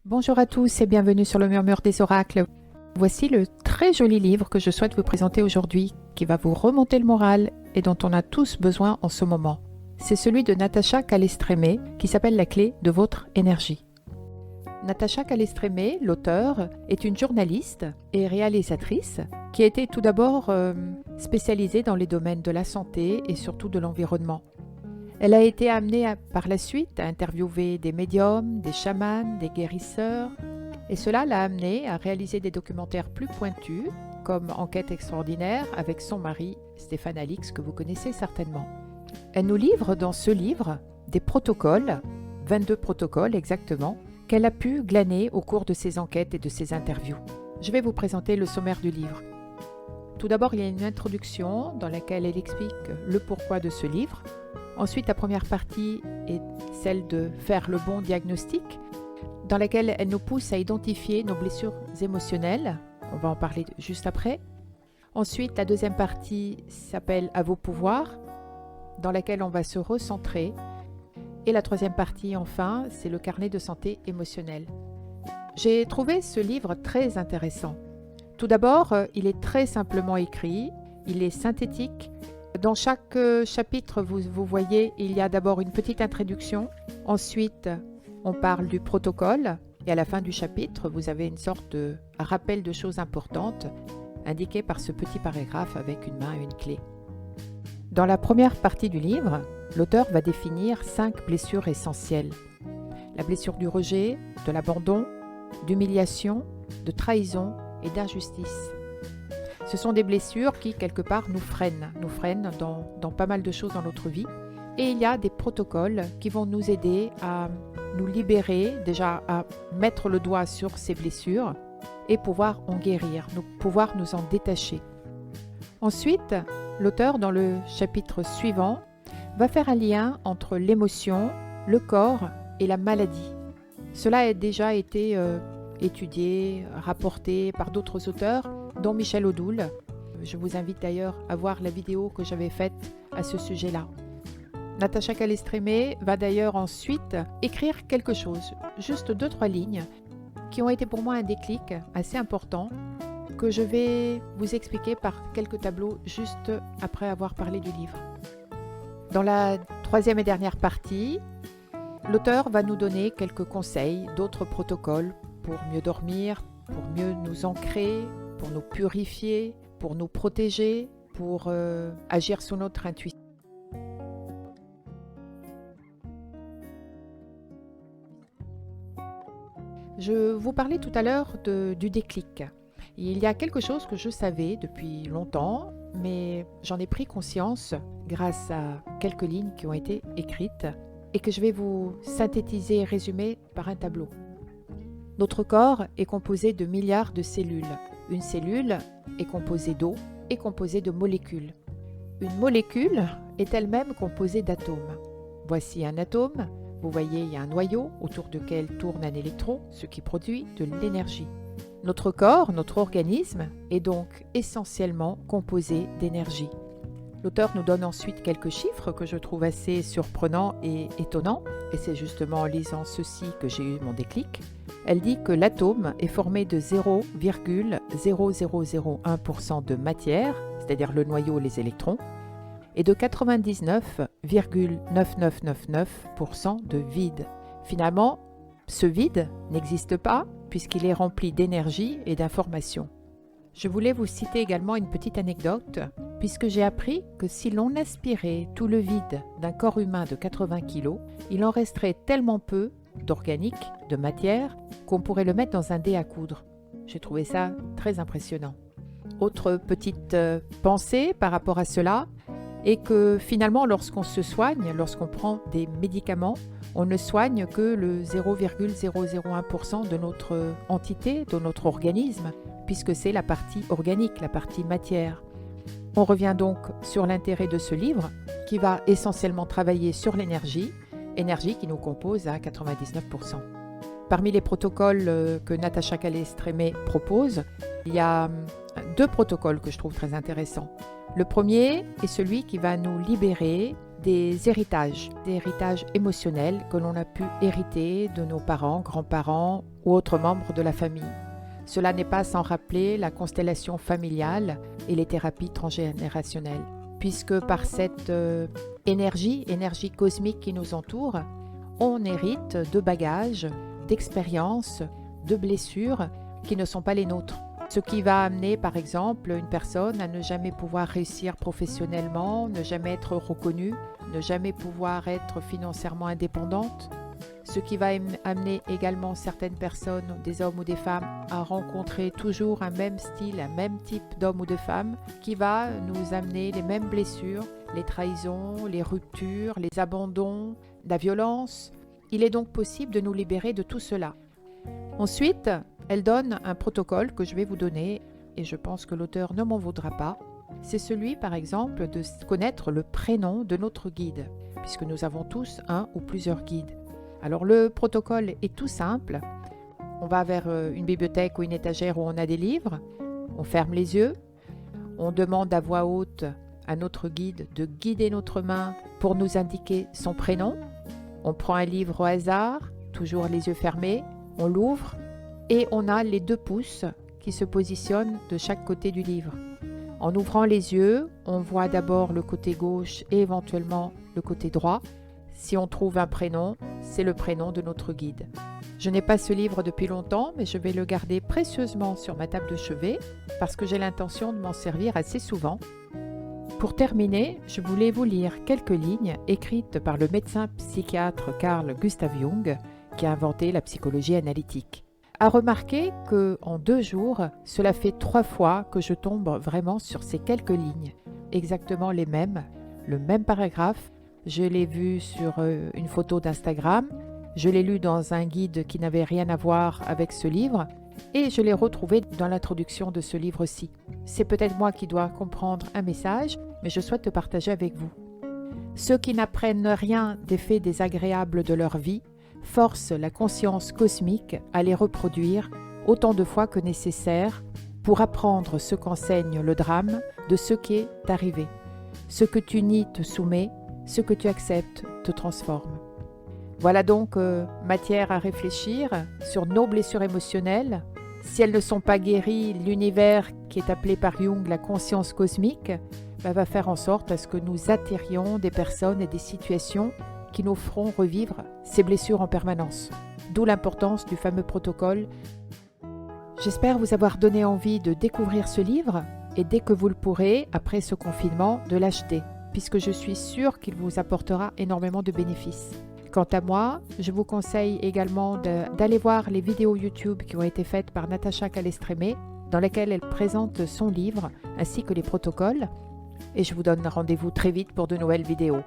Bonjour à tous et bienvenue sur le Murmure des Oracles. Voici le très joli livre que je souhaite vous présenter aujourd'hui, qui va vous remonter le moral et dont on a tous besoin en ce moment. C'est celui de Natacha Calestrémé qui s'appelle La clé de votre énergie. Natacha Calestrémé, l'auteure, est une journaliste et réalisatrice qui a été tout d'abord spécialisée dans les domaines de la santé et surtout de l'environnement. Elle a été amenée par la suite à interviewer des médiums, des chamans, des guérisseurs, et cela l'a amenée à réaliser des documentaires plus pointus, comme Enquête extraordinaire avec son mari Stéphane Alix, que vous connaissez certainement. Elle nous livre dans ce livre des protocoles, 22 protocoles exactement, qu'elle a pu glaner au cours de ses enquêtes et de ses interviews. Je vais vous présenter le sommaire du livre. Tout d'abord, il y a une introduction dans laquelle elle explique le pourquoi de ce livre. Ensuite, la première partie est celle de faire le bon diagnostic, dans laquelle elle nous pousse à identifier nos blessures émotionnelles. On va en parler juste après. Ensuite, la deuxième partie s'appelle « À vos pouvoirs », dans laquelle on va se recentrer. Et la troisième partie, enfin, c'est le carnet de santé émotionnelle. J'ai trouvé ce livre très intéressant. Tout d'abord, il est très simplement écrit, il est synthétique. Dans chaque chapitre, vous voyez, il y a d'abord une petite introduction. Ensuite, on parle du protocole. Et à la fin du chapitre, vous avez une sorte de rappel de choses importantes indiquées par ce petit paragraphe avec une main et une clé. Dans la première partie du livre, l'auteur va définir 5 blessures essentielles. La blessure du rejet, de l'abandon, d'humiliation, de trahison et d'injustice. Ce sont des blessures qui, quelque part, nous freinent dans pas mal de choses dans notre vie. Et il y a des protocoles qui vont nous aider à nous libérer, déjà à mettre le doigt sur ces blessures et pouvoir en guérir, pouvoir nous en détacher. Ensuite, l'auteur, dans le chapitre suivant, va faire un lien entre l'émotion, le corps et la maladie. Cela a déjà été étudié, rapporté par d'autres auteurs, dont Michel Odoul. Je vous invite d'ailleurs à voir la vidéo que j'avais faite à ce sujet-là. Natacha Calestrémé va d'ailleurs ensuite écrire quelque chose, juste 2-3 lignes, qui ont été pour moi un déclic assez important, que je vais vous expliquer par quelques tableaux juste après avoir parlé du livre. Dans la troisième et dernière partie, l'auteur va nous donner quelques conseils, d'autres protocoles pour mieux dormir, pour mieux nous ancrer, pour nous purifier, pour nous protéger, pour agir sur notre intuition. Je vous parlais tout à l'heure du déclic. Il y a quelque chose que je savais depuis longtemps, mais j'en ai pris conscience grâce à quelques lignes qui ont été écrites et que je vais vous synthétiser et résumer par un tableau. Notre corps est composé de milliards de cellules. Une cellule est composée d'eau et composée de molécules. Une molécule est elle-même composée d'atomes. Voici un atome. Vous voyez, il y a un noyau autour duquel tourne un électron, ce qui produit de l'énergie. Notre corps, notre organisme, est donc essentiellement composé d'énergie. L'auteur nous donne ensuite quelques chiffres que je trouve assez surprenants et étonnants, et c'est justement en lisant ceci que j'ai eu mon déclic. Elle dit que l'atome est formé de 0,0001% de matière, c'est-à-dire le noyau, les électrons, et de 99,9999% de vide. Finalement, ce vide n'existe pas puisqu'il est rempli d'énergie et d'informations. Je voulais vous citer également une petite anecdote, puisque j'ai appris que si l'on aspirait tout le vide d'un corps humain de 80 kg, il en resterait tellement peu d'organique, de matière, qu'on pourrait le mettre dans un dé à coudre. J'ai trouvé ça très impressionnant. Autre petite pensée par rapport à cela, est que finalement, lorsqu'on se soigne, lorsqu'on prend des médicaments, on ne soigne que le 0,001% de notre entité, de notre organisme, puisque c'est la partie organique, la partie matière. On revient donc sur l'intérêt de ce livre, qui va essentiellement travailler sur l'énergie, énergie qui nous compose à 99%. Parmi les protocoles que Natacha Calestrémé propose, il y a 2 protocoles que je trouve très intéressants. Le premier est celui qui va nous libérer des héritages émotionnels que l'on a pu hériter de nos parents, grands-parents ou autres membres de la famille. Cela n'est pas sans rappeler la constellation familiale et les thérapies transgénérationnelles, puisque par cette énergie cosmique qui nous entoure, on hérite de bagages, d'expériences, de blessures qui ne sont pas les nôtres. Ce qui va amener par exemple une personne à ne jamais pouvoir réussir professionnellement, ne jamais être reconnue, ne jamais pouvoir être financièrement indépendante. Ce qui va amener également certaines personnes, des hommes ou des femmes, à rencontrer toujours un même style, un même type d'homme ou de femme, qui va nous amener les mêmes blessures, les trahisons, les ruptures, les abandons, la violence. Il est donc possible de nous libérer de tout cela. Ensuite, elle donne un protocole que je vais vous donner, et je pense que l'auteur ne m'en voudra pas. C'est celui, par exemple, de connaître le prénom de notre guide, puisque nous avons tous un ou plusieurs guides. Alors le protocole est tout simple. On va vers une bibliothèque ou une étagère où on a des livres, on ferme les yeux, on demande à voix haute à notre guide de guider notre main pour nous indiquer son prénom. On prend un livre au hasard, toujours les yeux fermés, on l'ouvre et on a les 2 pouces qui se positionnent de chaque côté du livre. En ouvrant les yeux, on voit d'abord le côté gauche et éventuellement le côté droit. Si on trouve un prénom, c'est le prénom de notre guide. Je n'ai pas ce livre depuis longtemps, mais je vais le garder précieusement sur ma table de chevet parce que j'ai l'intention de m'en servir assez souvent. Pour terminer, je voulais vous lire quelques lignes écrites par le médecin psychiatre Carl Gustav Jung qui a inventé la psychologie analytique. À remarquer qu'en 2 jours, cela fait 3 fois que je tombe vraiment sur ces quelques lignes, exactement les mêmes, le même paragraphe. Je l'ai vu sur une photo d'Instagram, je l'ai lu dans un guide qui n'avait rien à voir avec ce livre et je l'ai retrouvé dans l'introduction de ce livre-ci. C'est peut-être moi qui dois comprendre un message, mais je souhaite le partager avec vous. Ceux qui n'apprennent rien des faits désagréables de leur vie forcent la conscience cosmique à les reproduire autant de fois que nécessaire pour apprendre ce qu'enseigne le drame de ce qui est arrivé. Ce que tu nies te soumet, ce que tu acceptes te transforme. Voilà donc matière à réfléchir sur nos blessures émotionnelles. Si elles ne sont pas guéries, l'univers qui est appelé par Jung la conscience cosmique va faire en sorte à ce que nous attirions des personnes et des situations qui nous feront revivre ces blessures en permanence. D'où l'importance du fameux protocole. J'espère vous avoir donné envie de découvrir ce livre et dès que vous le pourrez, après ce confinement, de l'acheter, puisque je suis sûre qu'il vous apportera énormément de bénéfices. Quant à moi, je vous conseille également d'aller voir les vidéos YouTube qui ont été faites par Natacha Calestrémé, dans lesquelles elle présente son livre ainsi que les protocoles. Et je vous donne rendez-vous très vite pour de nouvelles vidéos.